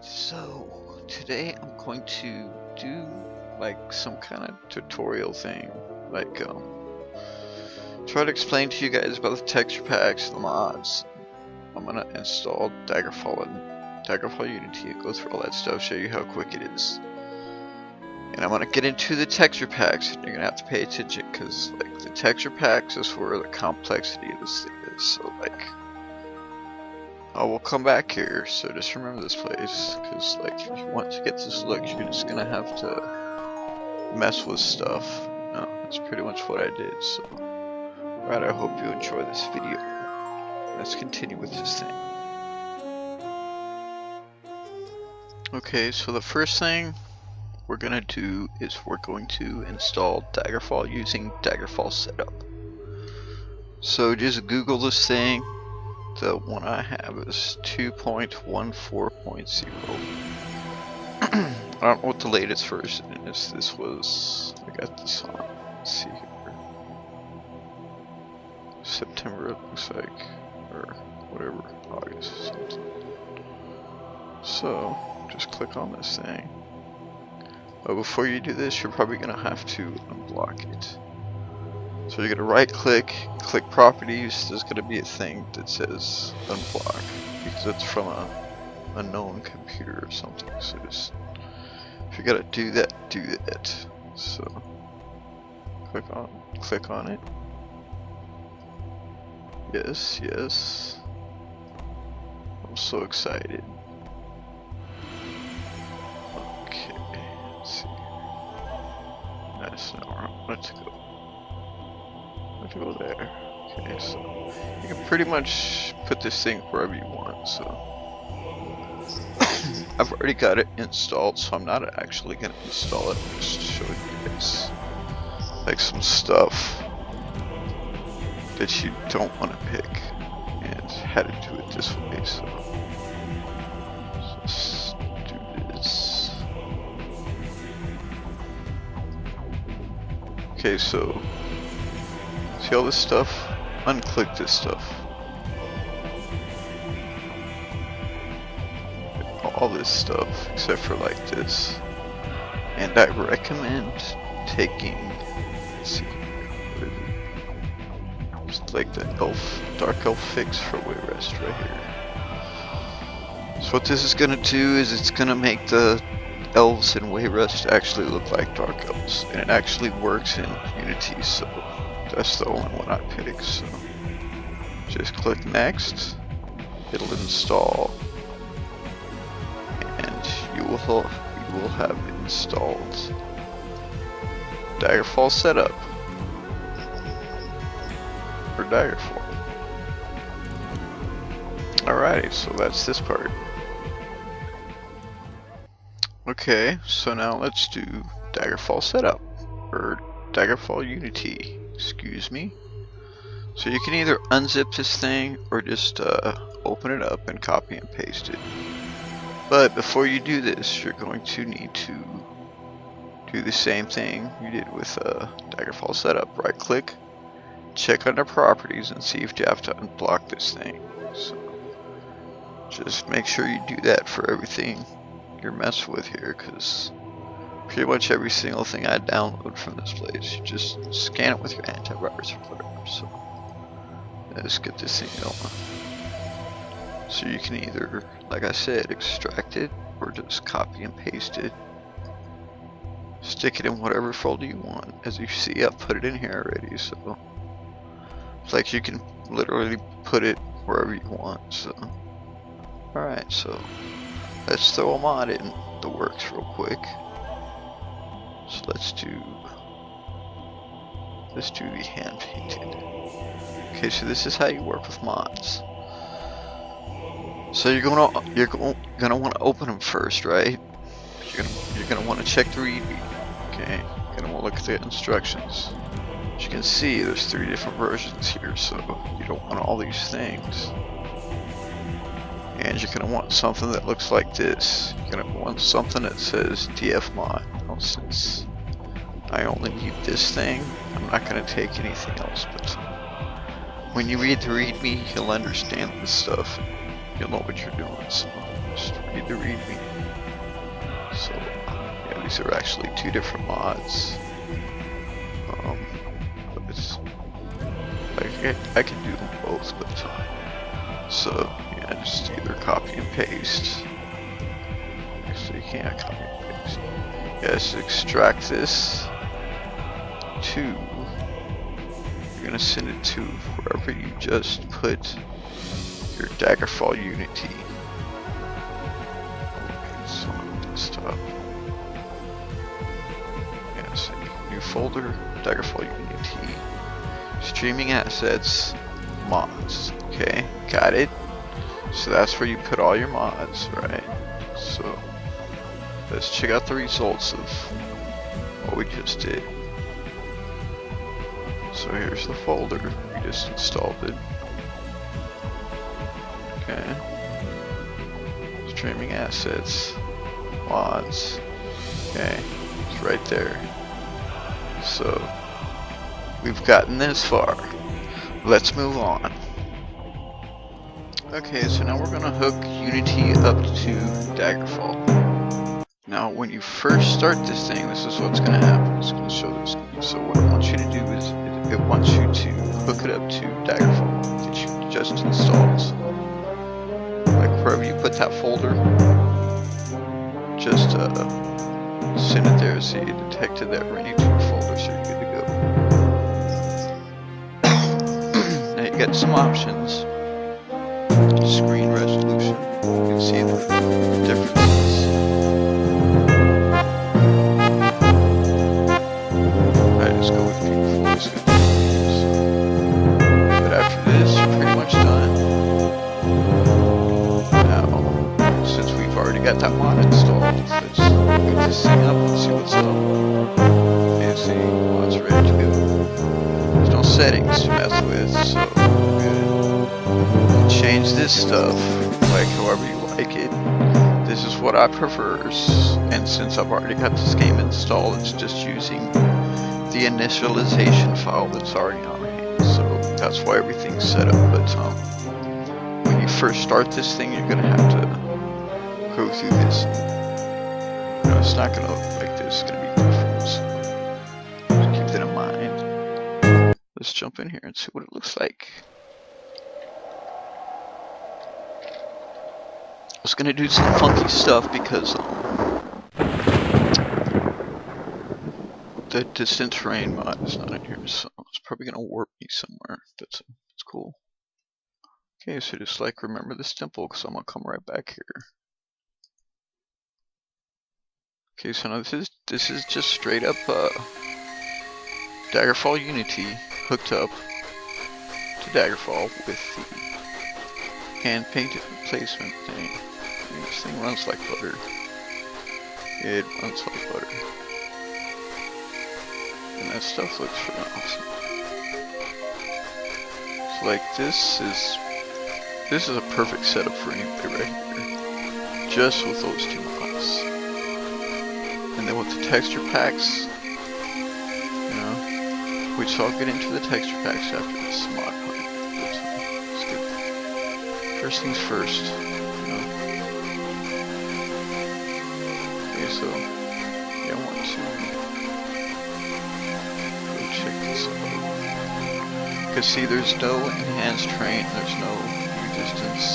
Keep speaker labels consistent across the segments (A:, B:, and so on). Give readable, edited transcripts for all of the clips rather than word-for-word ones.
A: So today I'm going to do like some kind of tutorial thing, like try to explain to you guys about the texture packs, the mods. I'm gonna install Daggerfall Unity, go through all that stuff, show you how quick it is, and I'm gonna get into the texture packs. And you're gonna have to pay attention because like the texture packs is where the complexity of this thing is. So like, we'll come back here, so just remember this place, because like if you want to get this look, you're just gonna have to mess with stuff. No, that's pretty much what I did. So, alright, I hope you enjoy this video. Let's continue with this thing. Okay, so the first thing we're gonna do is we're going to install Daggerfall using Daggerfall Setup. So just Google this thing. The one I have is 2.14.0. I don't know what the latest version is. This was, I got this on, let's see here, September it looks like, or whatever, August or something. So, just click on this thing. But before you do this, you're probably going to have to unblock it. So you're going to right click, click properties. There's going to be a thing that says unblock because it's from a known computer or something. So just, if you got to do that, do that. So click on it. Yes, yes. I'm so excited. Okay, let's see. Nice, now I want it to go. To go there. Okay, so you can pretty much put this thing wherever you want. So I've already got it installed, so I'm not actually going to install it. I'm just showing you guys like some stuff that you don't want to pick and how to do it this way. So let's do this. Okay, so see all this stuff? Unclick this stuff. All this stuff, except for like this. And I recommend taking, let's see, what is it? It's like the dark elf fix for Wayrest right here. So what this is gonna do is it's gonna make the elves in Wayrest actually look like dark elves. And it actually works in Unity, so that's the only one I picked. So just click next, it'll install, and you will have installed Daggerfall Setup for Daggerfall. Alrighty, so that's this part. Okay, so now let's do Daggerfall Setup, or Daggerfall Unity. Excuse me. So you can either unzip this thing or just open it up and copy and paste it. But before you do this, you're going to need to do the same thing you did with Daggerfall Setup. Right click, check under properties, and see if you have to unblock this thing. So just make sure you do that for everything you're messing with here, because pretty much every single thing I download from this place, you just scan it with your antivirus or whatever. So let's get this thing going. So you can either, like I said, extract it or just copy and paste it. Stick it in whatever folder you want. As you see, I've put it in here already, so it's like you can literally put it wherever you want. So alright, so let's throw a mod in the works real quick. So let's do the hand painted. Okay, so this is how you work with mods. So you're gonna want to open them first, right? You're gonna want to check the README. Okay, you're gonna want to look at the instructions. As you can see, there's 3 different versions here, so you don't want all these things. And you're gonna want something that looks like this. You're gonna want something that says dfmod. Now, since I only need this thing, I'm not gonna take anything else. But when you read the README, you'll understand this stuff. You'll know what you're doing. So Just read the readme. So yeah, these are actually two different mods. But it's like I can do them both, but so yeah, just either copy and paste. Actually, you can't copy and paste. Yeah, just extract this to. You're gonna send it to wherever you just put your Daggerfall Unity. Okay, so on desktop. Yeah, so new folder, Daggerfall Unity, streaming assets, mods. Okay, got it. So that's where you put all your mods, right? So let's check out the results of what we just did. So here's the folder, we just installed it. Okay. Streaming assets, mods. Okay, it's right there. So we've gotten this far. Let's move on. Okay, so now we're gonna hook Unity up to Daggerfall. Now, when you first start this thing, this is what's gonna happen. It's gonna show this. So what it wants you to do is it wants you to hook it up to Daggerfall that you just installed. So, like wherever you put that folder, just send it there. See, it detected that ran you to your folder, so you're good to go. Now you got some options. Screen resolution. You can see the differences. I just go with beautiful. But after this, you're pretty much done. Now, since we've already got that mod installed, let's get this thing up and see what's up. Okay, see, mod's ready to go. There's no settings to mess with, so good. Change this stuff like however you like it. This is what I prefer, and since I've already got this game installed, it's just using the initialization file that's already on hand. So that's why everything's set up. But when you first start this thing, you're gonna have to go through this. You know, it's not gonna look like this. It's gonna be different. So just keep that in mind. Let's jump in here and see what it looks like. I was gonna do some funky stuff because the distant terrain mod is not in here, so it's probably gonna warp me somewhere. That's cool. Okay, so just like remember this temple, because I'm gonna come right back here. Okay, so now this is just straight up Daggerfall Unity hooked up to Daggerfall with the hand painted replacement thing. This thing runs like butter. It runs like butter. And that stuff looks pretty awesome. So like this is a perfect setup for anybody right here. Just with those two mods. And then with the texture packs, you know, which I'll get into the texture packs after this mod part. It's good. First things first, you know. Okay, so yeah, I want to go check this out. Because see, there's no enhanced terrain, there's no resistance.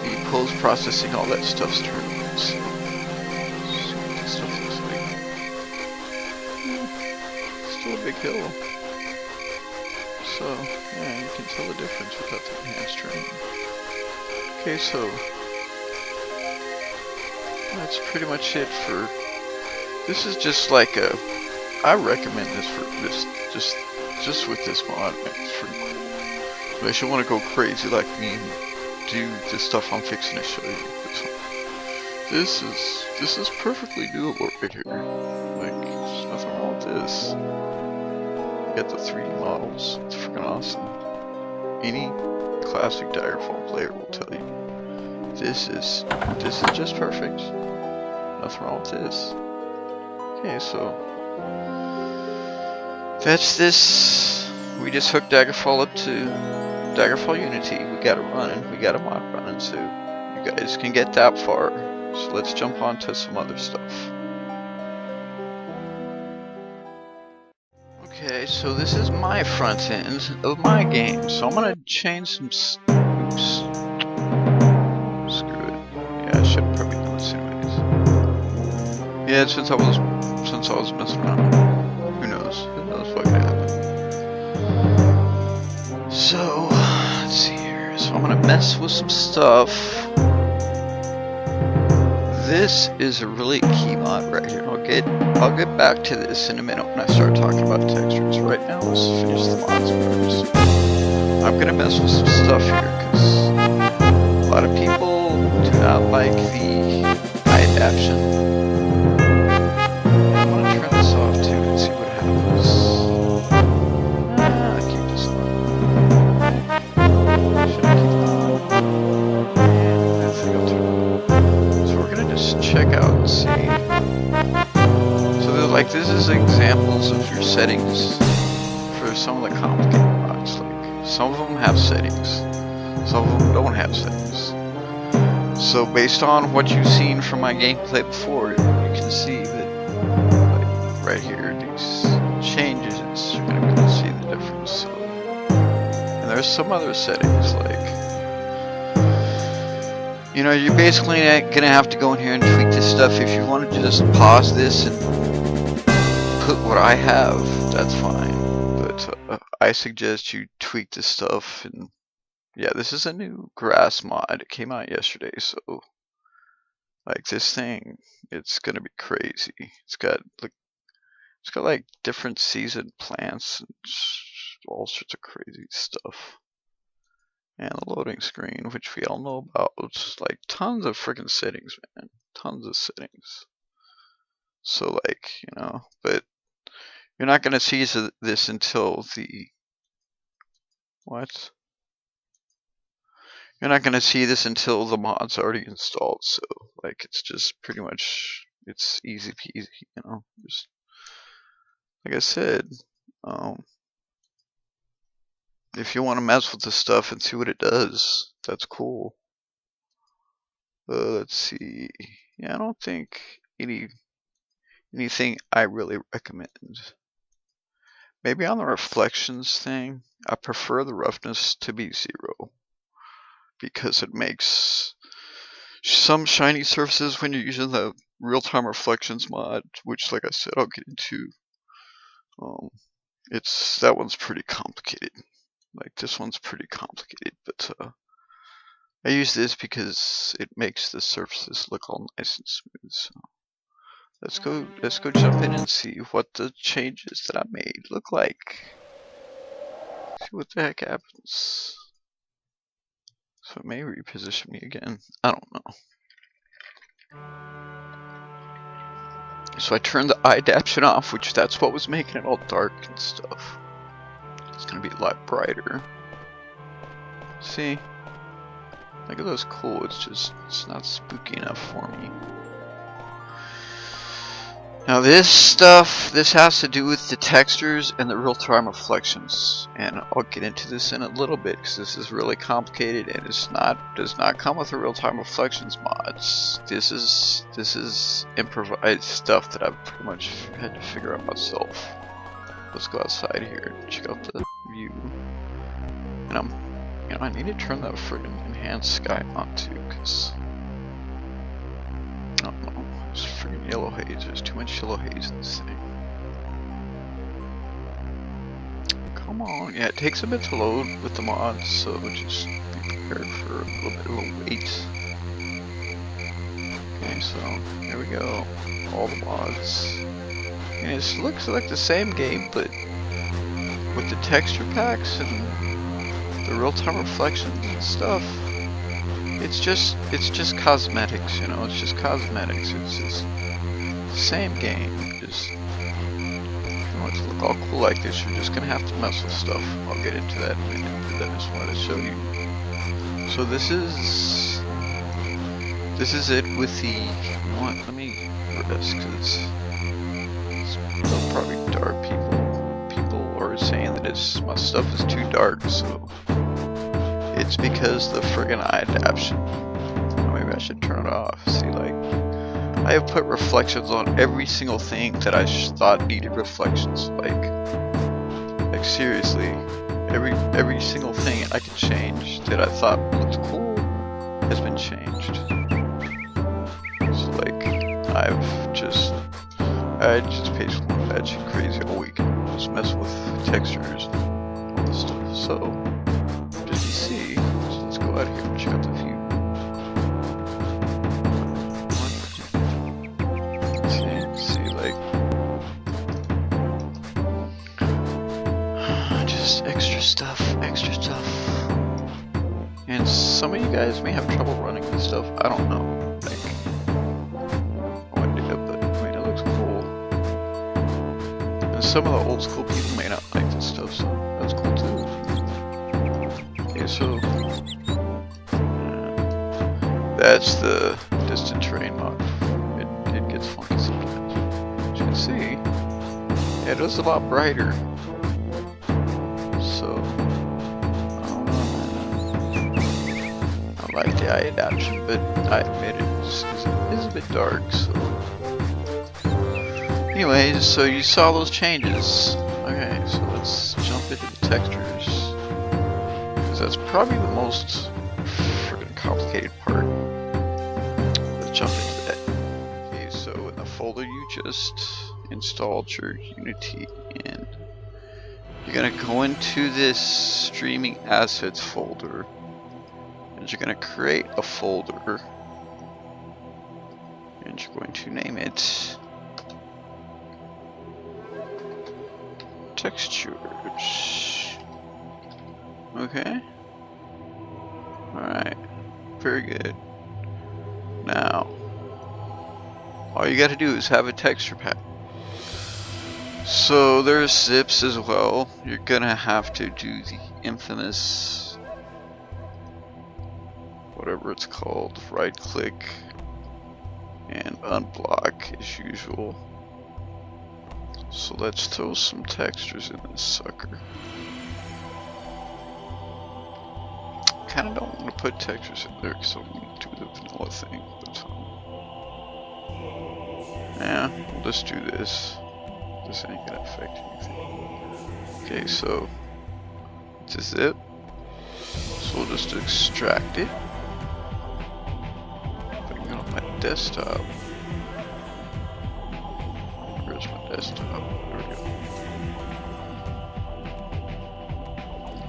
A: The post processing, all that stuff's turned on. So what this stuff looks like. Still a big hill. So yeah, you can tell the difference without the enhanced terrain. Okay, so that's pretty much it for. This is just like a. I recommend this for this just with this mod, man. It's pretty cool. Unless you want to go crazy like me and do the stuff I'm fixing to show you. This is perfectly doable right here. Like, there's nothing wrong with this. You got the 3D models. It's freaking awesome. Any classic Daggerfall player will tell you this is just perfect. Nothing wrong with this. Okay, so that's this. We just hooked Daggerfall up to Daggerfall Unity, we got a mod running, so you guys can get that far. So let's jump on to some other stuff. Okay, so this is my front end of my game, so I'm gonna change some oops. Screw it. Yeah, I should have probably done this anyways. Yeah, since I was messing around. Who knows? Who knows what could happen. So, let's see here. So I'm gonna mess with some stuff. This is a really key mod right here. I'll get back to this in a minute when I start talking about textures. Right now, let's finish the mods first. I'm gonna mess with some stuff here because a lot of people do not like the eye adaption. I'm gonna turn this off too and see what happens. I'll keep this on. Should I keep it on? I think I'll turn it on. So we're gonna just check out and see. So there's like, this is examples of your settings for some of the complicated mods. Like, some of them have settings, some of them don't have settings. So based on what you've seen from my gameplay before, you can see that, like, right here, these changes, you're going to be able to see the difference. So, and there's some other settings, like, you know, you're basically going to have to go in here and tweak this stuff. If you want to just pause this and put what I have, that's fine. But I suggest you tweak this stuff. And yeah, this is a new grass mod. It came out yesterday, so like this thing, it's gonna be crazy. It's got like different season plants and all sorts of crazy stuff. And the loading screen, which we all know about, it's like tons of freaking settings, man. Tons of settings. So like, you know, but you're not gonna see this until the what? You're not gonna see this until the mod's already installed. So like, it's just pretty much, it's easy peasy, you know. Just like I said, if you want to mess with this stuff and see what it does, that's cool. Let's see. Yeah, I don't think anything I really recommend. Maybe on the reflections thing, I prefer the roughness to be 0 because it makes some shiny surfaces when you're using the real-time reflections mod, which, like I said, I'll get into. That one's pretty complicated. Like, this one's pretty complicated, but I use this because it makes the surfaces look all nice and smooth. So let's go jump in and see what the changes that I made look like. See what the heck happens. So it may reposition me again. I don't know. So I turned the eye adaptation off, which that's what was making it all dark and stuff. It's gonna be a lot brighter. See? Look at those cool, it's not spooky enough for me. Now this stuff, this has to do with the textures and the real-time reflections. And I'll get into this in a little bit because this is really complicated and does not come with the real-time reflections mods. This is improvised stuff that I've pretty much had to figure out myself. Let's go outside here and check out the view. And I need to turn that friggin' enhanced sky on too, because I don't know, there's friggin' yellow haze. There's too much yellow haze in this thing. Come on, yeah, it takes a bit to load with the mods, so just be prepared for a little bit of a wait. Okay, so here we go, all the mods. And it looks like the same game, but with the texture packs and the real-time reflections and stuff, it's just cosmetics, you know. It's just cosmetics. It's just the same game. Just, you know, to look all cool like this, you're just gonna have to mess with stuff. I'll get into that in a minute, but I just wanted to show you. So this is it with the. You know what? Let me rest because it's probably dark. People are saying that my stuff is too dark, so It's because the friggin' eye adaptation. Oh, maybe I should turn it off. See, like, I have put reflections on every single thing that I thought needed reflections. Like seriously, every single thing I could change that I thought looked cool has been changed. So like, I just basically went batshit crazy all week, just messing with textures and all this stuff. So, just to see, let's go out here and check out the view. See, like, just extra stuff. And some of you guys may have trouble running this stuff. I don't know. Some of the old school people may not like this stuff, so that's cool too. Okay, so that's the distant terrain mod. It gets funky sometimes. As you can see, yeah, it was a lot brighter. So I don't know, man. I like the eye adaptation, but I admit it is a bit dark. So. Anyways, so you saw those changes. Okay, so let's jump into the textures, because that's probably the most freaking complicated part. Let's jump into that. Okay, so in the folder you just installed your Unity in, you're gonna go into this streaming assets folder, and you're gonna create a folder, and you're going to name it textures. Okay. Alright. Very good. Now, all you gotta do is have a texture pack. So there's zips as well. You're gonna have to do the infamous, whatever it's called, right click and unblock as usual. So let's throw some textures in this sucker. Kinda don't want to put textures in there because I'm going to do the vanilla thing. But yeah, we'll just do this. This ain't gonna affect anything. Okay, so it's a zip. So we'll just extract it. Bring it on my desktop. Desktop. There we go.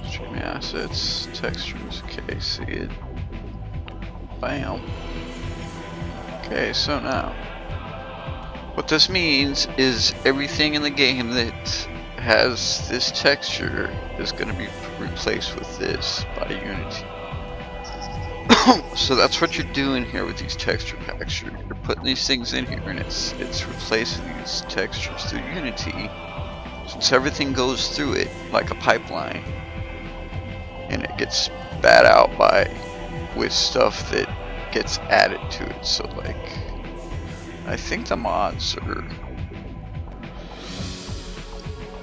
A: Stream assets, textures. Okay, see it. Bam. Okay, so now, what this means is everything in the game that has this texture is going to be replaced with this by Unity. So that's what you're doing here with these texture packs. You're putting these things in here, and it's replacing these textures through Unity, since everything goes through it like a pipeline, and it gets spat out with stuff that gets added to it. So like, I think the mods are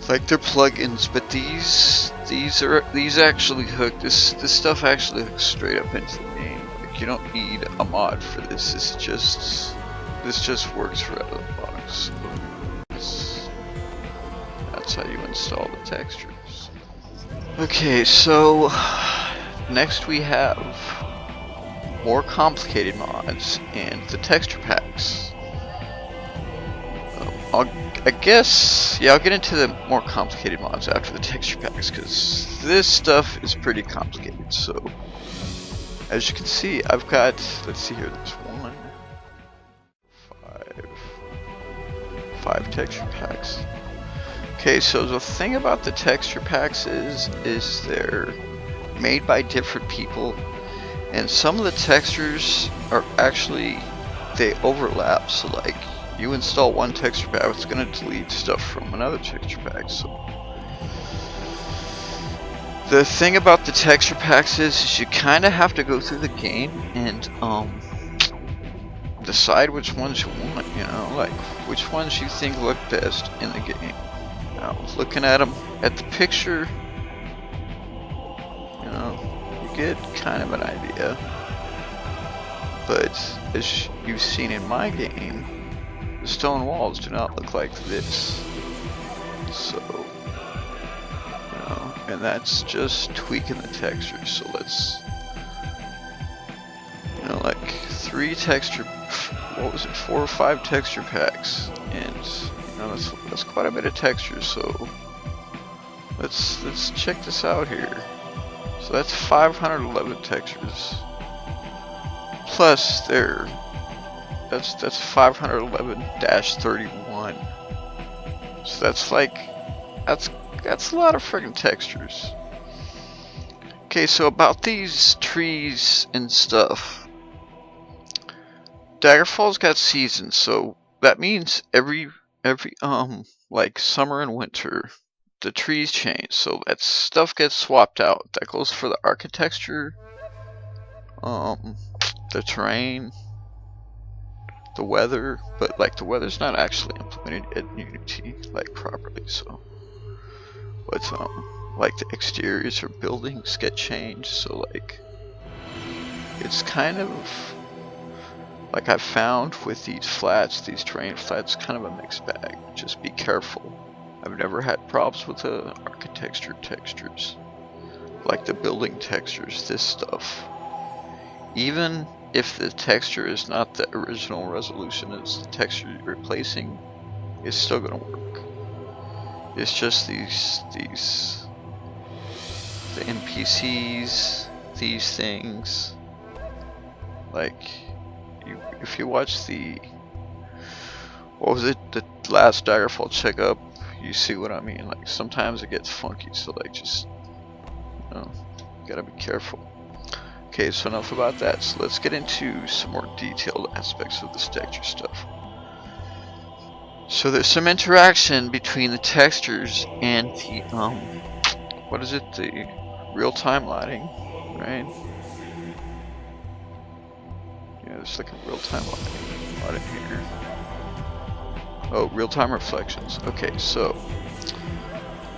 A: like they're plugins, but these actually hook. This stuff actually hooks straight up into the game. Like, you don't need a mod for this. This just works right out of the box. So that's how you install the textures. Okay, so next we have more complicated mods and the texture packs. I guess, yeah, I'll get into the more complicated mods after the texture packs, because this stuff is pretty complicated. So, as you can see, I've got, let's see here, there's 5 texture packs. Okay, so the thing about the texture packs is they're made by different people, and some of the textures are actually, they overlap. So like, you install one texture pack, it's going to delete stuff from another texture pack. So the thing about the texture packs is you kind of have to go through the game and decide which ones you want, you know, like which ones you think look best in the game. Now, looking at them at the picture, you know, you get kind of an idea. But as you've seen in my game, the stone walls do not look like this. So, and that's just tweaking the texture. So let's, like 3 texture, what was it, 4 or 5 texture packs, and that's quite a bit of texture. So let's check this out here. So that's 511 textures. Plus that's 511-31. So that's like that's a lot of friggin' textures. Okay, so about these trees and stuff. Daggerfall's got seasons, so that means every like summer and winter the trees change, so that stuff gets swapped out. That goes for the architecture, the terrain, the weather, but like the weather's not actually implemented in Unity like properly. So, but like the exteriors or buildings get changed. So like it's kind of like I've found with these flats, these terrain flats, kind of a mixed bag. Just be careful. I've never had problems with the architecture textures, like the building textures, this stuff. Even if the texture is not the original resolution as the texture you're replacing, it's still gonna work. It's just the NPCs, these things, like if you watch the last Daggerfall checkup, you see what I mean. Like sometimes it gets funky, so like just you gotta be careful. Okay, so enough about that. So let's get into some more detailed aspects of this texture stuff. So there's some interaction between the textures and the what is it? The real-time lighting, right? Yeah, there's like a real-time lighting here. Oh, real-time reflections. Okay, so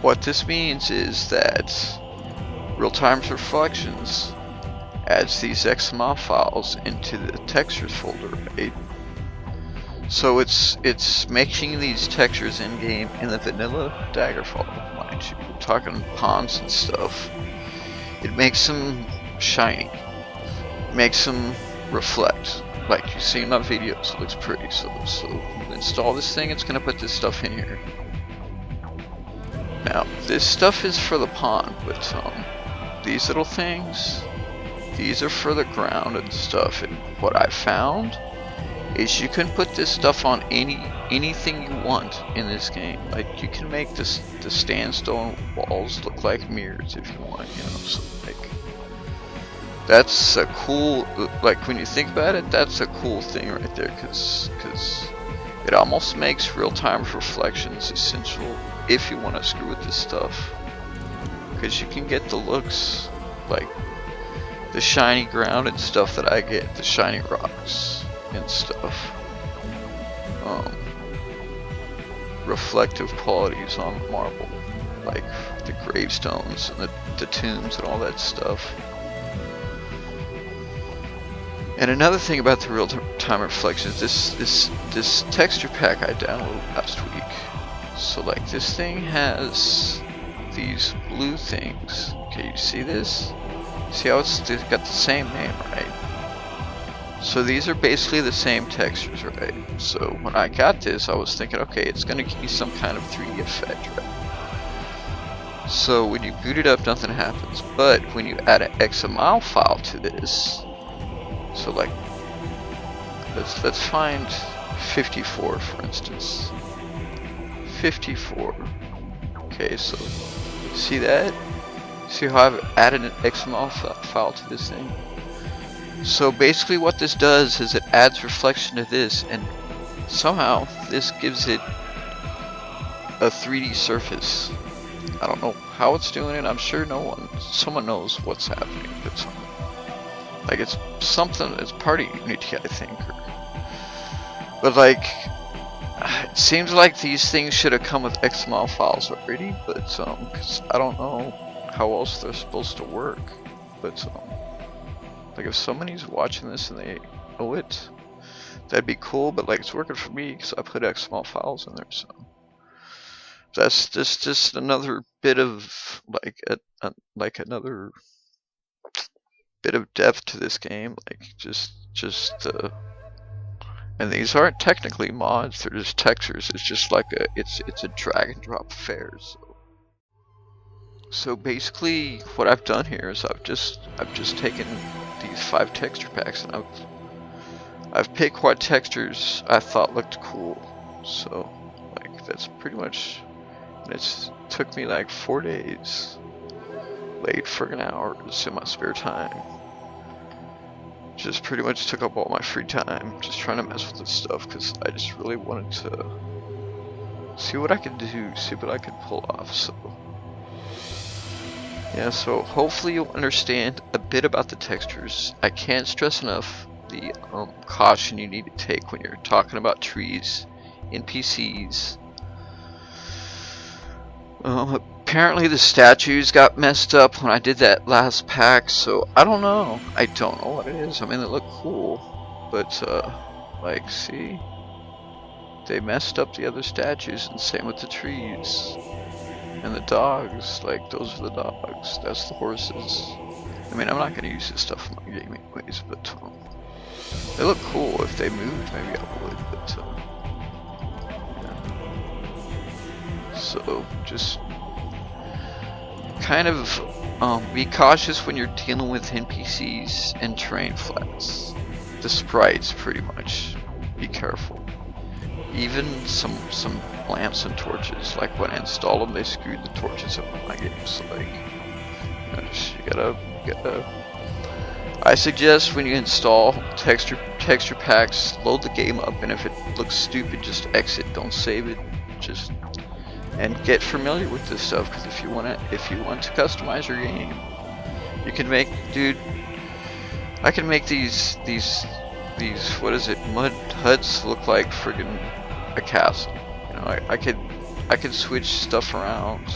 A: what this means is that real-time reflections adds these XML files into the textures folder, right? So it's making these textures in game in the vanilla Daggerfall, mind you. We're talking ponds and stuff. It makes them shiny, makes them reflect, like you see in my videos. It looks pretty. So you install this thing, it's gonna put this stuff in here. Now this stuff is for the pond, but these little things, these are for the ground and stuff. And what I found is you can put this stuff on anything you want in this game. Like you can make the sandstone walls look like mirrors if you want, so like that's a cool, like when you think about it, that's a cool thing right there, because it almost makes real-time reflections essential if you want to screw with this stuff, because you can get the looks like the shiny ground and stuff that I get, the shiny rocks and stuff, reflective qualities on marble, like the gravestones and the tombs and all that stuff. And another thing about the real-time reflections, this texture pack I downloaded last week. So like this thing has these blue things. Okay, you see this? See how it's got the same name, right? So these are basically the same textures, right? So when I got this, I was thinking, okay, it's gonna give me some kind of 3D effect, right? So when you boot it up, nothing happens. But when you add an XML file to this, so like let's find 54 for instance. 54. Okay, so see that? See how I've added an XML file to this thing? So basically what this does is it adds reflection to this, and somehow this gives it a 3D surface. I don't know how it's doing it. I'm sure someone knows what's happening, but like it's something, it's part of Unity, I think. But like, it seems like these things should have come with XML files already, but cause I don't know how else they're supposed to work. But Like if somebody's watching this and they know it, that'd be cool, but like it's working for me because I put XML files in there, so that's just another bit of like another bit of depth to this game, like and these aren't technically mods, they're just textures. It's just like it's a drag and drop affair. So basically what I've done here is I've just taken these 5 texture packs and I've picked what textures I thought looked cool. So like that's pretty much, and it took me like 4 days, late friggin' hours in my spare time. Just pretty much took up all my free time just trying to mess with this stuff because I just really wanted to see what I could do, see what I could pull off. So yeah, so hopefully you'll understand a bit about the textures. I can't stress enough the caution you need to take when you're talking about trees, NPCs. Apparently the statues got messed up when I did that last pack, so I don't know. I don't know what it is. I mean, they look cool, but like, see, they messed up the other statues, and same with the trees and the dogs. Like, those are the dogs. That's the horses. I mean, I'm not gonna use this stuff in my game anyways, but they look cool. If they moved, maybe I would. But yeah. So just kind of be cautious when you're dealing with NPCs and terrain flats. The sprites, pretty much. Be careful. Even some lamps and torches. Like when I installed them, they screwed the torches up in my game. So like, you gotta. I suggest when you install texture packs, load the game up, and if it looks stupid, just exit. Don't save it. Just and get familiar with this stuff, because if you want to customize your game, you can make, dude. I can make these what is it, mud huts look like friggin' a castle. You know, I could switch stuff around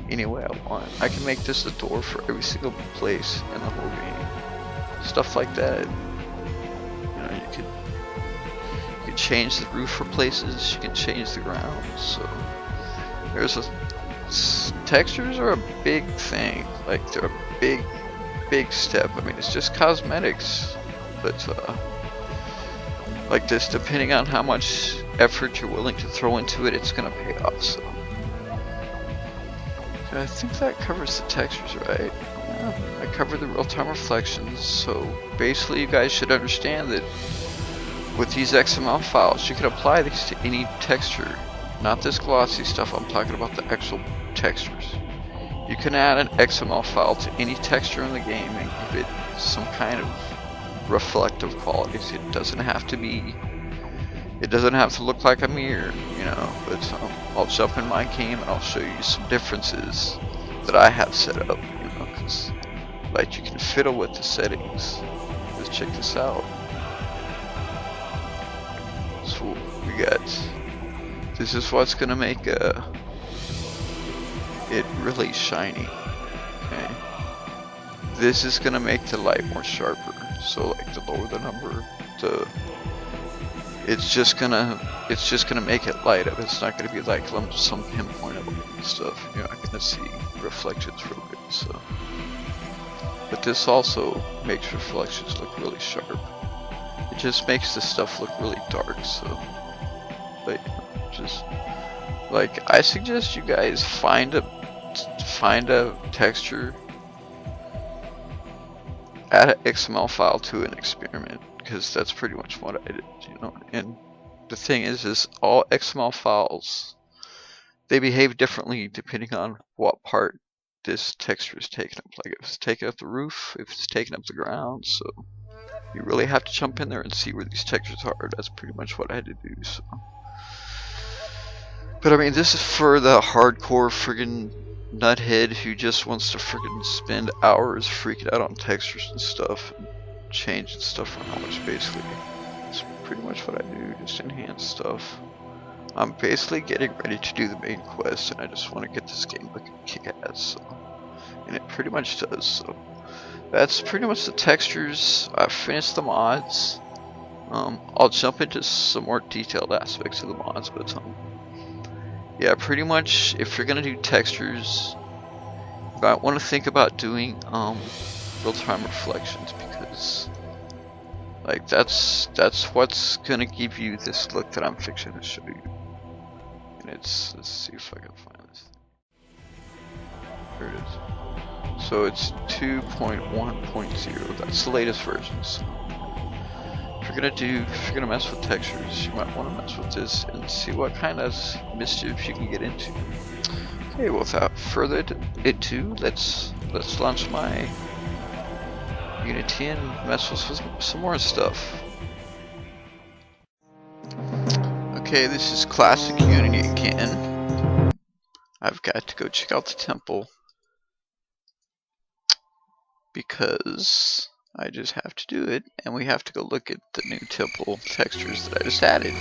A: any way I want. I can make this a door for every single place in the whole game. Stuff like that. You know, you could change the roof for places. You can change the ground. So textures are a big thing. Like they're a big step. I mean, it's just cosmetics, but like this, depending on how much effort you're willing to throw into it, it's gonna pay off. So I think that covers the textures, right? Yeah, I covered the real-time reflections. So basically, you guys should understand that with these XML files, you can apply these to any texture. Not this glossy stuff, I'm talking about the actual textures. You can add an XML file to any texture in the game and give it some kind of reflective qualities. It doesn't have to look like a mirror, you know, but I'll jump in my game and I'll show you some differences that I have set up, you know, because like you can fiddle with the settings. Just check this out. So we got, this is what's gonna make it really shiny. Okay, this is gonna make the light more sharper. So like the lower the number, it's just gonna make it light up. It's not gonna be like some pinpoint of stuff. You're not gonna see reflections real good. So, but this also makes reflections look really sharp. It just makes the stuff look really dark. So, like, just like I suggest you guys find a texture, add an XML file to an experiment, because that's pretty much what I did, you know. And the thing is all XML files, they behave differently depending on what part this texture is taking up. Like if it's taking up the roof, if it's taking up the ground. So you really have to jump in there and see where these textures are. That's pretty much what I had to do. So, but I mean, this is for the hardcore friggin' nuthead who just wants to friggin' spend hours freaking out on textures and stuff and changing stuff around, which basically is pretty much what I do, just enhance stuff. I'm basically getting ready to do the main quest, and I just want to get this game looking kick-ass, so, and it pretty much does. So that's pretty much the textures. I finished the mods. I'll jump into some more detailed aspects of the mods, but yeah, pretty much if you're gonna do textures, you might want to think about doing real-time reflections, because like that's what's gonna give you this look that I'm fixing to show you. And let's see if I can find this. There it is. So it's 2.1.0. That's the latest version. So if you're gonna mess with textures, you might want to mess with this and see what kind of mischief you can get into. Okay, without further ado, let's launch my Unity and mess with some more stuff. Okay, this is classic Unity again. I've got to go check out the temple because I just have to do it, and we have to go look at the new temple textures that I just added.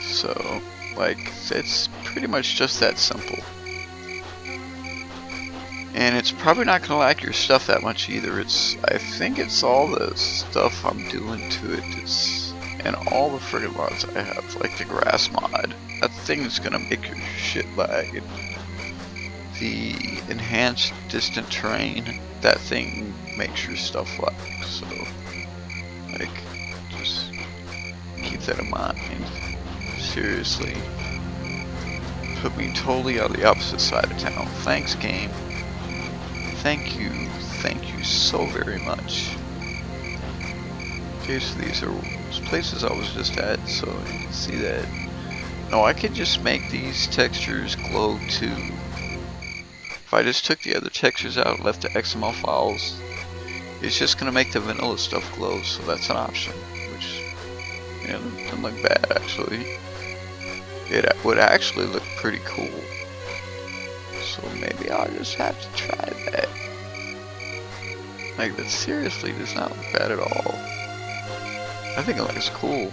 A: So, like, it's pretty much just that simple. And it's probably not going to lack your stuff that much either. I think it's all the stuff I'm doing to it. And all the friggin' mods I have, like the grass mod. That thing is going to make your shit lag. And the enhanced distant terrain, that thing makes your stuff lag. So, like, just keep that in mind. Seriously. Put me totally on the opposite side of town. Thanks, game. Thank you so very much. Okay, so these are places I was just at, so you can see that. No, I could just make these textures glow too. If I just took the other textures out and left the XML files, it's just gonna make the vanilla stuff glow, so that's an option, which, yeah, doesn't look bad actually. It would actually look pretty cool. So maybe I'll just have to try that. Like, that seriously does not look bad at all. I think it looks cool.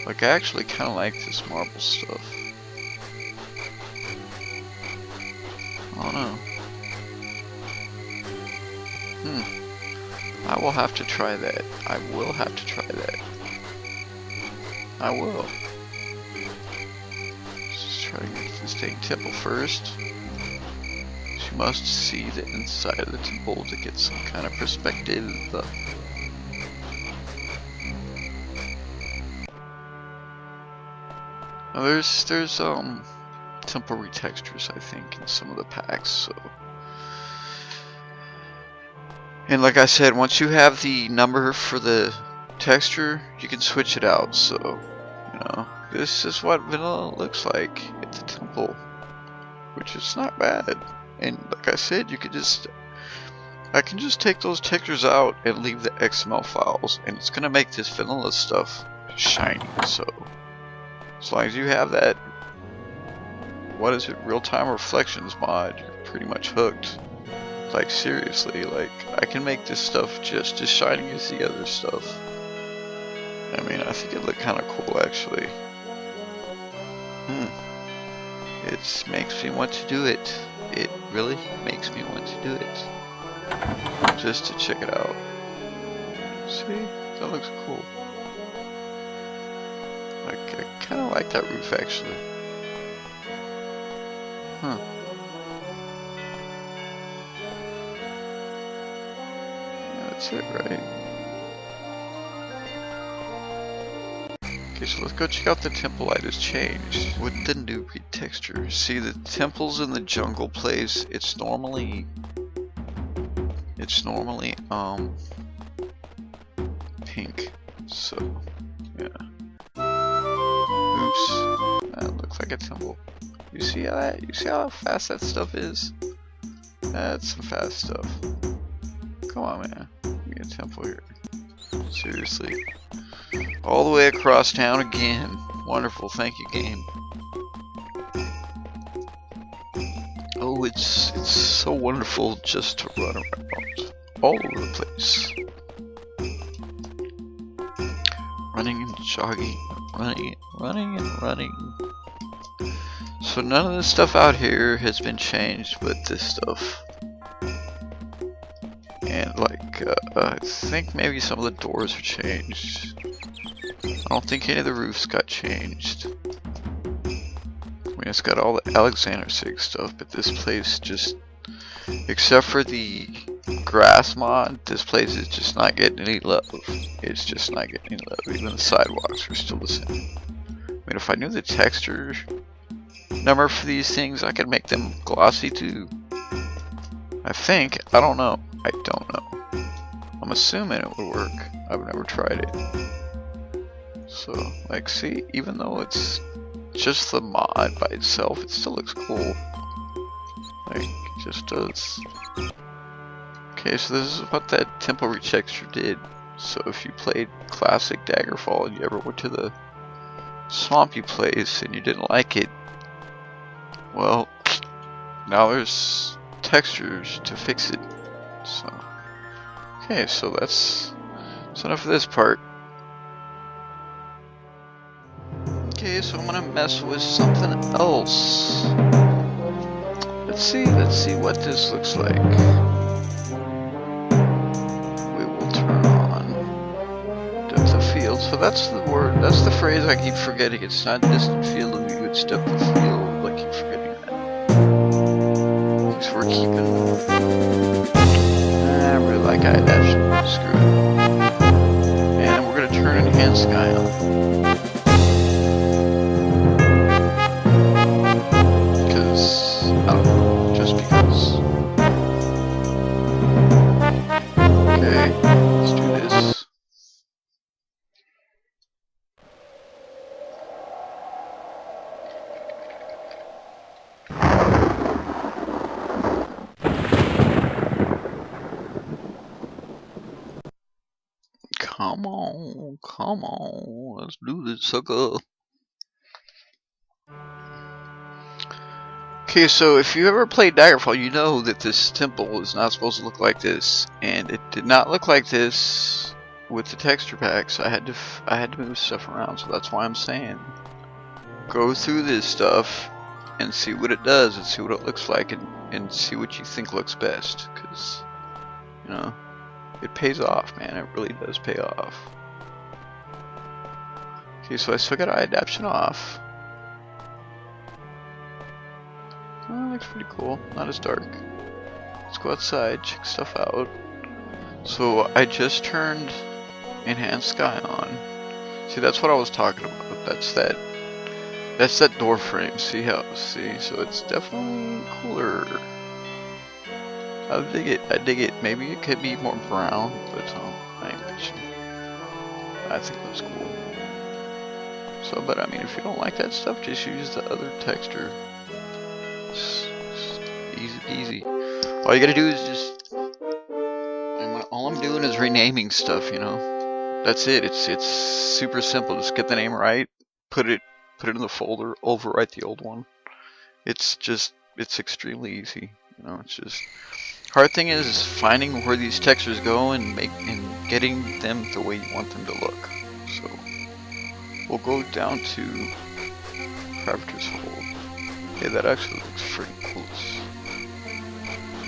A: Like, I actually kind of like this marble stuff. I don't know. I will have to try that. I will have to try that. I will. Try to get to the state temple first. She must see the inside of the temple to get some kind of perspective. Now there's temple retextures, I think, in some of the packs. So, and like I said, once you have the number for the texture, you can switch it out. So, you know, this is what vanilla looks like at the temple, which is not bad. And like I said, I can just take those textures out and leave the XML files, and it's gonna make this vanilla stuff shiny. So as long as you have that, what is it, real-time reflections mod, you're pretty much hooked. Like, seriously, like, I can make this stuff just as shiny as the other stuff. I mean, I think it looked kind of cool actually. It makes me want to do it. It really makes me want to do it. Just to check it out. See? That looks cool. Like, I kind of like that roof actually. Yeah, that's it, right? Okay, so let's go check out the temple I just changed with the new retexture. See, the temples in the jungle place, it's normally pink. So, yeah. Oops. That looks like a temple. You see how fast that stuff is? That's some fast stuff. Come on, man. Give me a temple here. Seriously. All the way across town again. Wonderful, thank you, game. Oh, it's so wonderful just to run around all over the place. Running and jogging, running and running. So none of the stuff out here has been changed, but this stuff. And like, I think maybe some of the doors are changed. I don't think any of the roofs got changed. I mean, it's got all the Alexander Sig stuff, but this place just, except for the grass mod, this place is just not getting any love. It's just not getting any love. Even the sidewalks are still the same. I mean, if I knew the texture number for these things, I could make them glossy too. I think. I don't know. I don't know. I'm assuming it would work. I've never tried it. So, like, see, even though it's just the mod by itself, it still looks cool. Like, it just does. Okay, so this is what that temple retexture did. So if you played classic Daggerfall and you ever went to the swampy place and you didn't like it, well, now there's textures to fix it. So, okay, so that's enough of this part. Okay, so I'm gonna mess with something else. Let's see what this looks like. We will turn on depth of field. So that's the word, that's the phrase I keep forgetting. It's not distant field of view, it's depth of field. I keep forgetting that. Because we're keeping. I really like eye adaptation. Screw it. And we're gonna turn enhanced sky on. I don't know, just because. Okay, let's do this. Come on, let's do this, sucker. Okay, so if you ever played Daggerfall, you know that this temple is not supposed to look like this, and it did not look like this with the texture packs. I had to move stuff around, so that's why I'm saying go through this stuff and see what it does and see what it looks like and see what you think looks best, because you know it pays off, man. It really does pay off. Okay, so I still got eye adaptation off. Oh, looks pretty cool. Not as dark. Let's go outside, check stuff out. So I just turned enhanced sky on. See, that's what I was talking about. That's that door frame. See, so it's definitely cooler. I dig it. Maybe it could be more brown, but I ain't bitching. I think it was cool. So, but I mean, if you don't like that stuff, just use the other texture. Easy peasy. All you gotta do is just. All I'm doing is renaming stuff, you know. That's it. It's super simple. Just get the name right, put it in the folder, overwrite the old one. It's extremely easy. You know, it's just hard thing is finding where these textures go and getting them the way you want them to look. So we'll go down to Crafter's Hold. Yeah, that actually looks pretty cool.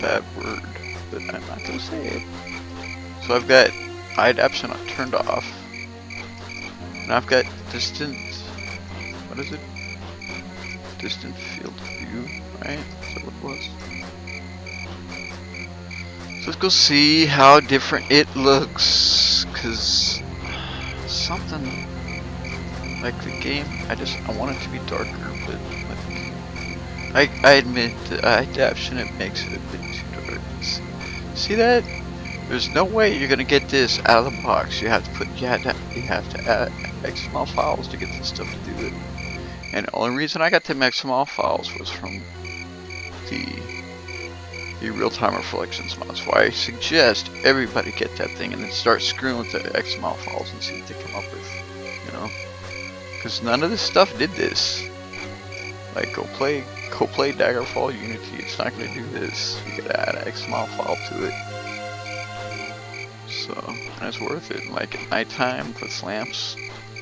A: Bad word, but I'm not gonna say it. So I've got eye adaptation turned off, and I've got distant. What is it? Distant field of view, right? Is that what it was? So let's go see how different it looks, cause something like the game. I want it to be darker, but. I admit that eye adaptation it makes it a bit too dark. See that? There's no way you're gonna get this out of the box. You have to add XML files to get this stuff to do it. And the only reason I got them XML files was from the real-time reflections mod. So I suggest everybody get that thing and then start screwing with the XML files and see what they come up with. You know, because none of this stuff did this. Like go play Daggerfall Unity. It's not gonna do this. You gotta add an XML file to it. So, and it's worth it. Like at nighttime with lamps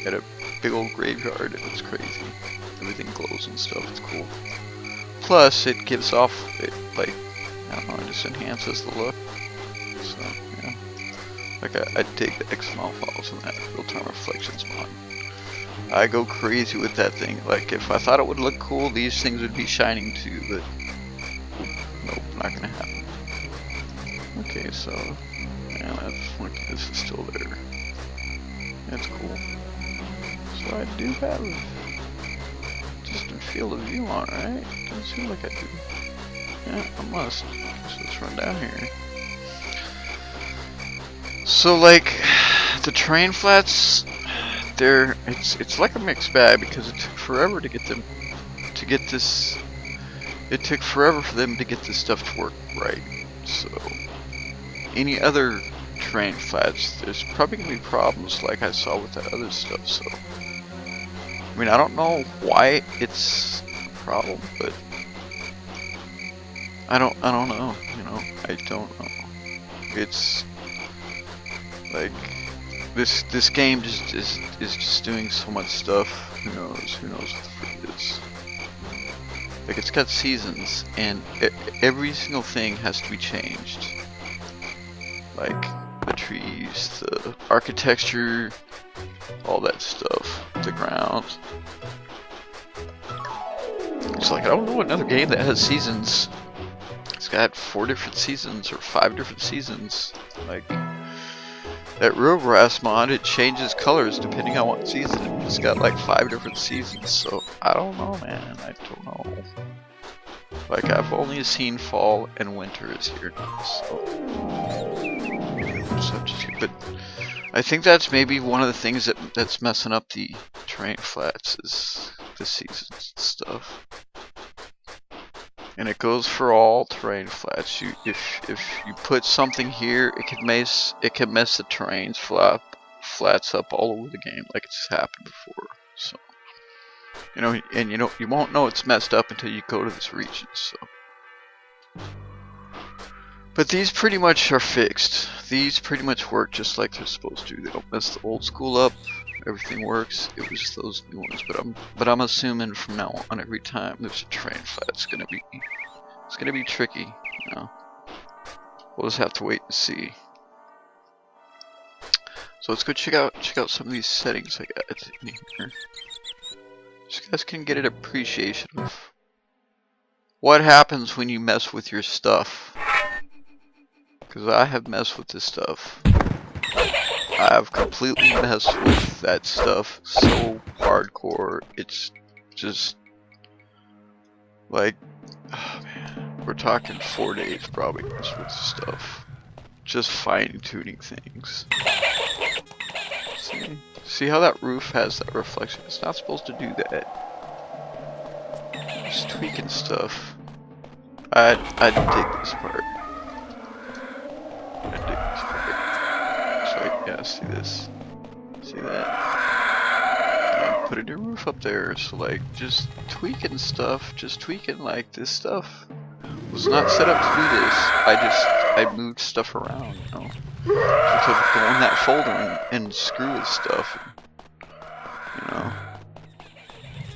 A: at a big old graveyard, it was crazy. It everything glows and stuff. It's cool. Plus, it gives off, it like, I don't know, it just enhances the look. So, yeah. Like, I dig the XML files in that real-time reflections mod. I go crazy with that thing. Like, if I thought it would look cool, these things would be shining too, but nope, not gonna happen. Okay, so, yeah, that's, look, this is still there. That's cool. So I do have distant field of view on, right? Doesn't seem like I do. Yeah, I must. So let's run down here. So like the terrain flats, it's like a mixed bag because it took forever to get them to get this. It took forever for them to get this stuff to work right. So any other terrain flats, there's probably gonna be problems like I saw with that other stuff. So I mean, I don't know why it's a problem, but I don't know. You know, I don't know. It's like this game just is just doing so much stuff. Who knows what the frick it is. Like, it's got seasons, and every single thing has to be changed. Like the trees, the architecture, all that stuff, the ground. It's like, I don't know another game that has seasons. It's got 4 different seasons or 5 different seasons. Like that real grass mod, it changes colors depending on what season. It's got like 5 different seasons, so I don't know, man. I don't know. Like, I've only seen fall and winter is here now, so but I think that's maybe one of the things that's messing up the terrain flats is the seasons and stuff. And it goes for all terrain flats. If you put something here, it can mess the terrain flats up all over the game, like it's happened before. So you know, and you won't know it's messed up until you go to this region. So, but these pretty much are fixed. These pretty much work just like they're supposed to. They don't mess the old school up. Everything works. It was those new ones, but I'm assuming from now on, every time there's a terrain flat, it's gonna be tricky. You know, we'll just have to wait and see. So let's go check out some of these settings I got in here, so you guys can get an appreciation of what happens when you mess with your stuff. Because I have messed with this stuff. I have completely messed with that stuff so hardcore. It's just like, oh man, we're talking 4 days probably messed with this stuff. Just fine tuning things. See how that roof has that reflection? It's not supposed to do that. Just tweaking stuff. I dig this part. I dig this part. So yeah, see this? See that? And put a new roof up there. So like, just tweaking stuff. Just tweaking, like, this stuff was not set up to do this. I moved stuff around, you know. So to go in that folder and screw with stuff. You know.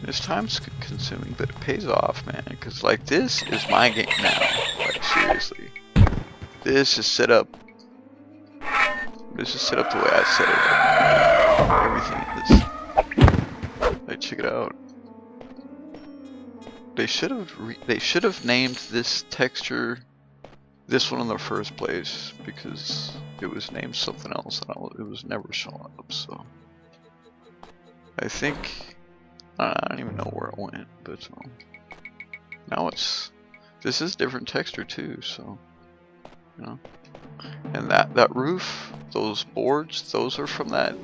A: It's time consuming, but it pays off, man. Because like, this is my game now. Like, seriously. This is set up. This is set up the way I set it up. Everything is. Like, check it out. They should have named this texture this one in the first place, because it was named something else and it was never showing up. So I think I don't even know where it went, but now this is different texture too. So you know, and that roof, those boards, those are from that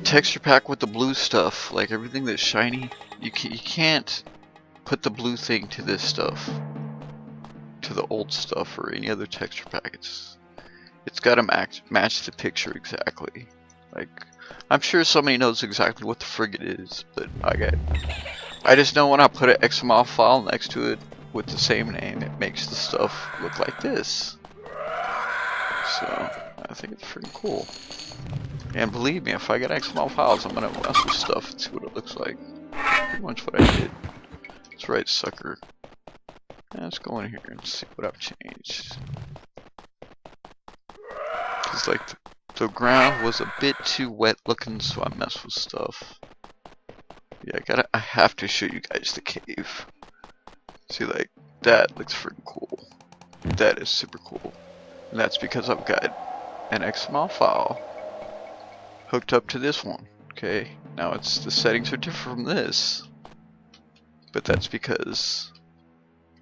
A: texture pack with the blue stuff. Like, everything that's shiny, you can't put the blue thing to this stuff, to the old stuff or any other texture pack. It's got to match the picture exactly. Like, I'm sure somebody knows exactly what the frig it is, but I just know when I put an XML file next to it with the same name, it makes the stuff look like this. So I think it's freaking cool. And believe me, if I get XML files, I'm gonna mess with stuff and see what it looks like. Pretty much what I did. That's right, sucker. Let's go in here and see what I've changed. Cause like the ground was a bit too wet looking, so I messed with stuff. Yeah, I have to show you guys the cave. See, like, that looks freaking cool. That is super cool. And that's because I've got an XML file hooked up to this one. Okay, now the settings are different from this. But that's because,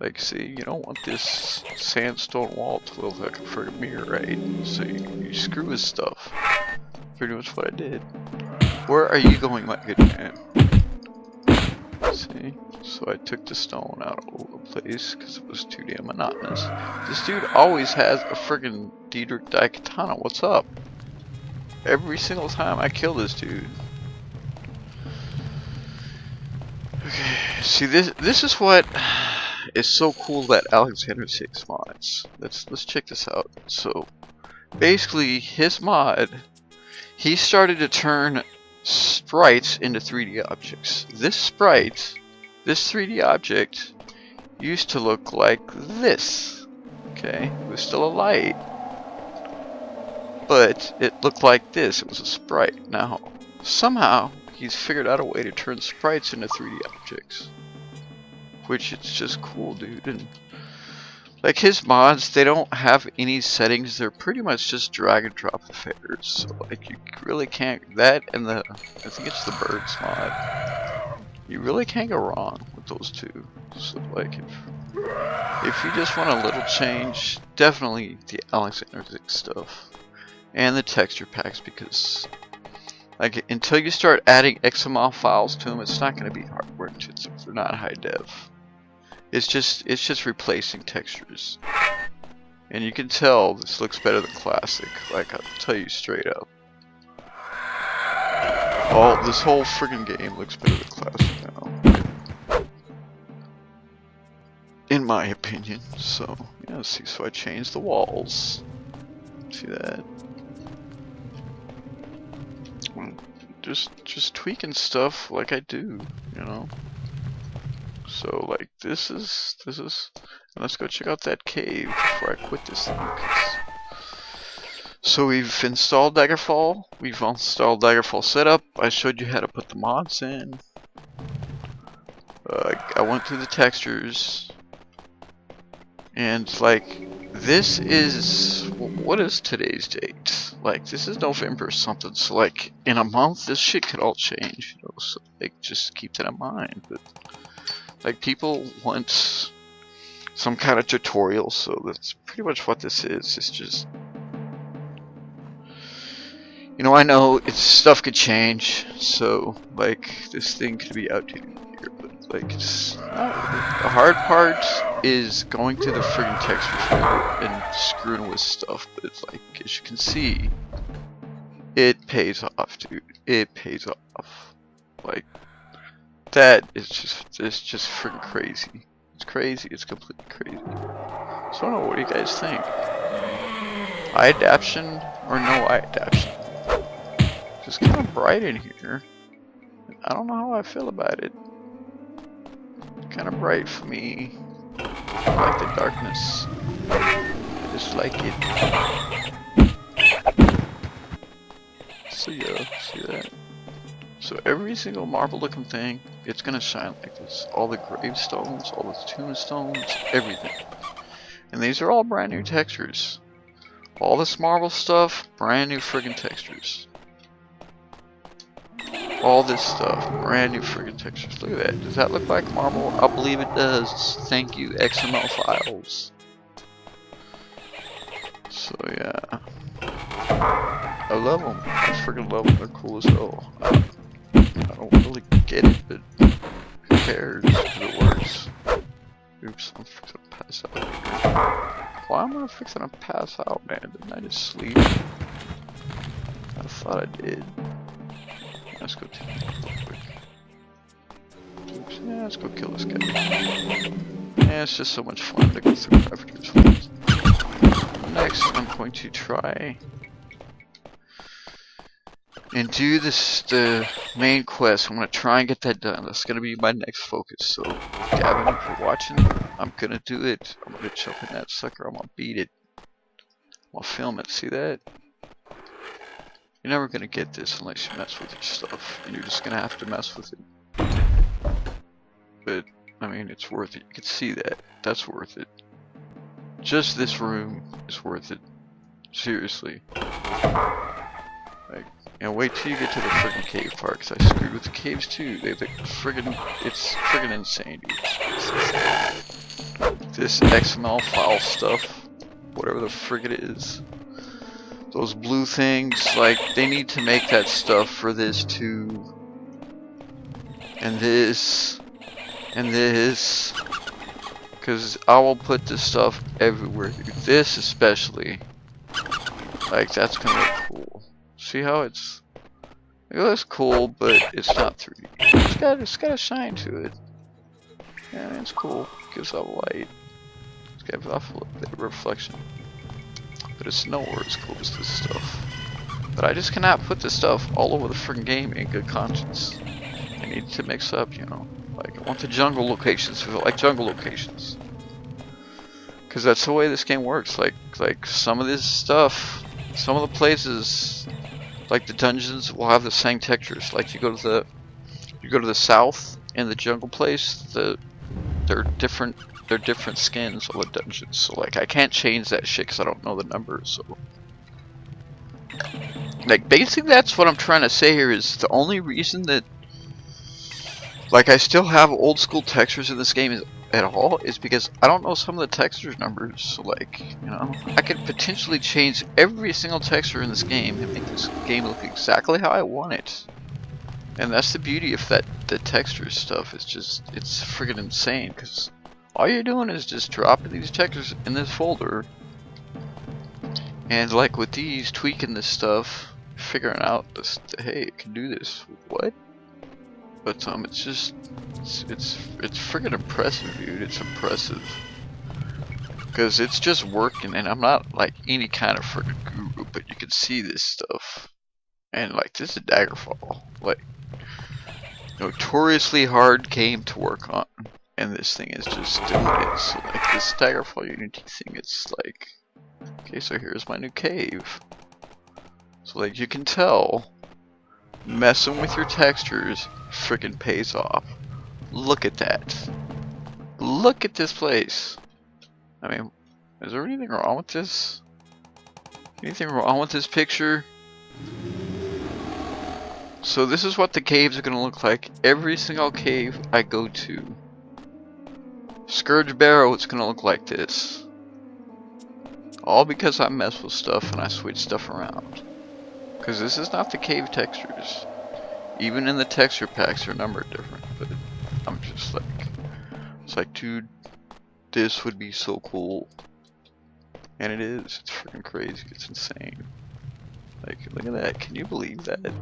A: like, see, you don't want this sandstone wall to look like a friggin' mirror, right? So you screw with stuff. Pretty much what I did. Where are you going, my good man? See? So I took the stone out of the place because it was too damn monotonous. This dude always has a friggin' Diedrich Daikatana. What's up? Every single time I kill this dude. Okay, see this is what is so cool that Alexander takes mods. Let's check this out. So basically his mod, he started to turn sprites into 3D objects. This sprite, this 3D object, used to look like this. Okay, it was still a light, but it looked like this. It was a sprite. Now, somehow he's figured out a way to turn sprites into 3D objects, which it's just cool, dude. And like his mods, they don't have any settings. They're pretty much just drag and drop affairs. So like you really can't, that and I think it's the birds mod. You really can't go wrong with those two. So like if you just want a little change, definitely the Alexander stuff and the texture packs, because like until you start adding XML files to them, it's not going to be hardware intensive. They're not high dev. It's just replacing textures, and you can tell this looks better than classic. Like, I'll tell you straight up. This whole friggin' game looks better than classic now, in my opinion. So yeah, see, so I changed the walls. See that? Just tweaking stuff like I do, you know. So like this is let's go check out that cave before I quit this thing. So we've installed Daggerfall, we've installed Daggerfall setup. I showed you how to put the mods in. I went through the textures, and like this is, what is today's date? Like this is November something. So like in a month this shit could all change, you know. So like just keep that in mind. But like people want some kind of tutorial, so that's pretty much what this is. It's just, you know, I know stuff could change, so like this thing could be outdated here, but like it's not, the hard part is going to the friggin' texture folder and screwing with stuff. But it's like, as you can see, it pays off, dude. It pays off. Like that is just friggin' crazy. It's crazy. It's completely crazy. So I don't know, what do you guys think? Eye adaptation or no eye adaptation? It's kind of bright in here. I don't know how I feel about it. Kind of bright for me. I like the darkness. I just like it. So yeah, see that? So every single marble looking thing, it's gonna shine like this. All the gravestones, all the tombstones, everything. And these are all brand new textures. All this marble stuff, brand new friggin' textures. All this stuff, brand new friggin' textures. Look at that. Does that look like marble? I believe it does. Thank you, XML files. So yeah. I love them. I friggin' love them. They're cool as hell. I don't really get it, but who cares? It works. Oops, I'm fixing to pass out here. Why am I fixing to pass out, man? Didn't I just sleep? I thought I did. Let's go take it real quick. Oops, yeah, let's go kill this guy. Yeah, it's just so much fun to go through Predator's Fields. Next, I'm going to try and do the main quest. I'm gonna try and get that done. That's gonna be my next focus. So, Gavin, if you're watching, I'm gonna do it. I'm gonna jump in that sucker. I'm gonna beat it. I'm gonna film it. See that? You're never gonna get this unless you mess with your stuff, and you're just gonna have to mess with it. But I mean, it's worth it. You can see that. That's worth it. Just this room is worth it. Seriously. Like, and wait till you get to the friggin' cave part, cause I screwed with the caves too. It's friggin' insane, dude. This XML file stuff, whatever the frig it is. Those blue things, like, they need to make that stuff for this too. And this. And this. Cause I will put this stuff everywhere, dude. This especially. Like, that's gonna look cool. See how it looks cool, but it's not 3D. It's got a shine to it. Yeah, it's cool. Gives off light. It's got off a little bit of reflection. But it's nowhere as cool as this stuff. But I just cannot put this stuff all over the friggin' game in good conscience. I need to mix up, you know. Like, I want the jungle locations to feel like jungle locations. Cause that's the way this game works. Like some of this stuff, some of the places, like the dungeons, will have the same textures. Like you go to the south in the jungle place, they're different skins of the dungeons. So like I can't change that shit because I don't know the numbers. So like basically that's what I'm trying to say here, is the only reason that like I still have old school textures in this game at all is because I don't know some of the textures numbers. So like, you know, I could potentially change every single texture in this game and make this game look exactly how I want it. And that's the beauty of the texture stuff. It's friggin' insane, because all you're doing is just dropping these textures in this folder, and like with these, tweaking this stuff, figuring out this, hey, it can do this. What? But it's friggin' impressive, dude. It's impressive, because it's just working, and I'm not like any kind of friggin' guru, but you can see this stuff. And like, this is Daggerfall, like notoriously hard game to work on, and this thing is just doing it. So like this Daggerfall Unity thing, it's like, okay, so here's my new cave. So like you can tell, messing with your textures freaking pays off. Look at that. Look at this place. I mean, is there anything wrong with this? Anything wrong with this picture? So this is what the caves are going to look like. Every single cave I go to. Scourge Barrow, it's going to look like this. All because I mess with stuff and I switch stuff around. Because this is not the cave textures. Even in the texture packs they're numbered different. But I'm just like, it's like, dude, this would be so cool. And it is. It's freaking crazy. It's insane. Like, look at that. Can you believe that?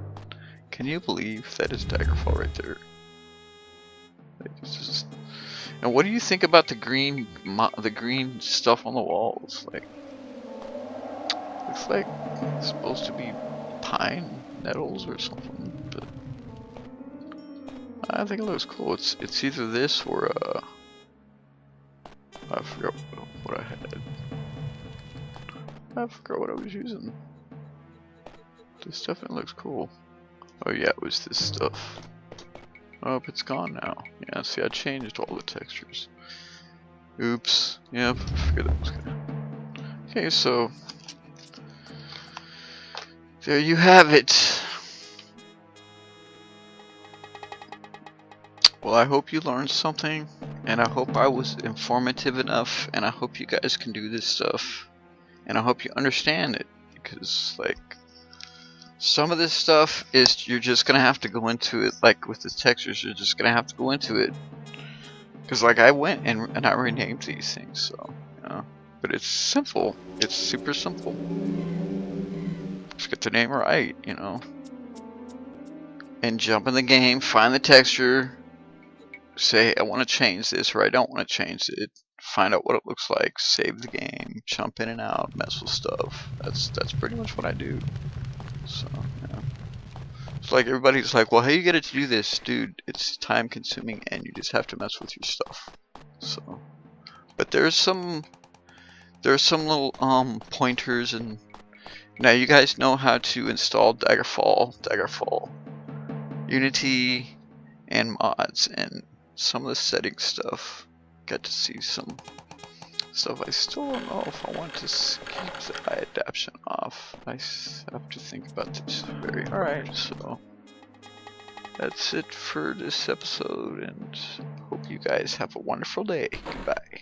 A: Can you believe that is Daggerfall right there? Like, it's just... And what do you think about the green stuff on the walls? Like, looks like it's supposed to be pine nettles or something, but I think it looks cool. It's either this or I forgot what I had. I forgot what I was using. This definitely looks cool. Oh yeah, it was this stuff. Oh, it's gone now. Yeah, see, I changed all the textures. Oops. Yep, I figured that was gonna... Okay, so... there you have it. Well, I hope you learned something, and I hope I was informative enough, and I hope you guys can do this stuff, and I hope you understand it, because, like, some of this stuff is, you're just gonna have to go into it, like with the textures, you're just gonna have to go into it. Because like I went and I renamed these things, so, you know. But it's simple, it's super simple. Just get the name right, you know. And jump in the game, find the texture, say I want to change this or I don't want to change it. Find out what it looks like, save the game, jump in and out, mess with stuff. That's pretty much what I do. So, yeah. It's like everybody's like, well, how you get it to do this? Dude, it's time consuming and you just have to mess with your stuff. So, but there's some little pointers, and now you guys know how to install Daggerfall Unity and mods and some of the setting stuff. Got to see some stuff. I still don't know if I want to keep the eye adaptation off. I have to think about this very hard. So that's it for this episode, and hope you guys have a wonderful day. Goodbye.